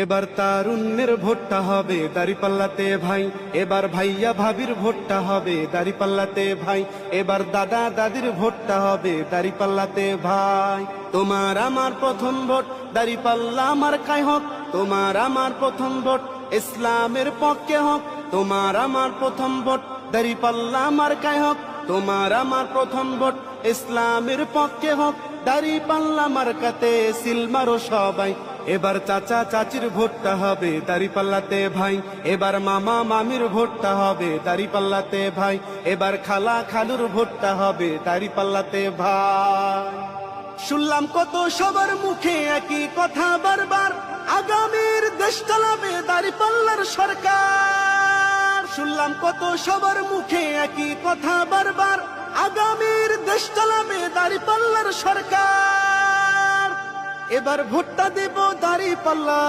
এবার তারুণ্যের ভোটটা হবে দাঁড়িপাল্লাতে ভাই, এবার ভাইয়া ভাবির ভোটটা হবে দাঁড়িপাল্লাতে ভাই, এবার দাদা দাদির ভোটটা হবে দাঁড়িপাল্লাতে ভাই। তোমার আমার প্রথম ভোট দাঁড়িপাল্লা আমার কায় হোক, তোমার আমার প্রথম ভোট ইসলামের পক্ষে হোক, তোমার আমার প্রথম ভোট দাঁড়িপাল্লা আমার কায় হোক, তোমার আমার প্রথম ভোট ইসলামের পক্ষে হোক। দাঁড়িপাল্লা মার্কাতে সিল মারো সবাই, এবার চাচা চাচির ভোটটা হবে দাঁড়িপাল্লাতে ভাই, এবার মামা মামির ভোটটা হবে দাঁড়িপাল্লাতে ভাই, এবার খালা খালুর ভোটটা হবে দাঁড়িপাল্লাতে ভাই। শুনলাম কত সবার মুখে একই কথা বারবার, আগামীর দেশ চালাবে দাঁড়িপাল্লার সরকার। শুনলাম কত সবার মুখে একই কথা বারবার, আগামীর দেশ চালাবে দাঁড়িপাল্লার সরকার। এবার ভোটটা দেব দাঁড়িপাল্লা,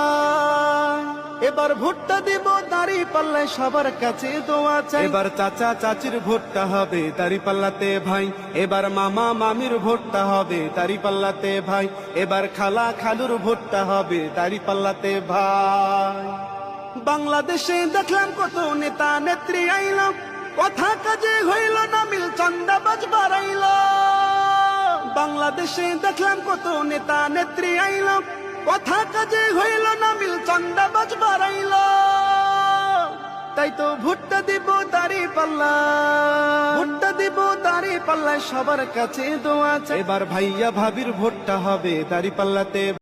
এবার ভোটটা দেব দাঁড়িপাল্লায় সবার কাছে দোয়া চাই। এবার চাচা চাচির ভোটটা হবে দাঁড়িপাল্লাতে ভাই, এবার মামা মামির ভোটটা হবে দাঁড়িপাল্লাতে ভাই, এবার খালা খালুর ভোটটা হবে দাঁড়িপাল্লাতে ভাই। বাংলাদেশে দেখলাম কত নেতা নেত্রী আইল, কথা কাজে হইল না মিল, চান্দাবাজ বাড়াইল। বাংলাদেশে দেখলাম কত নেতা নেত্রী আইল, কথা কাজে হইল না মিল, চান্দাবাজ বাড়াইল। তাই তো ভোটটা দিব দাঁড়িপাল্লা, ভোটটা দিব দাঁড়িপাল্লায় সবার কাছে দোয়া চাই। এবার ভাইয়া ভাবির ভোটটা হবে দাঁড়িপাল্লাতে।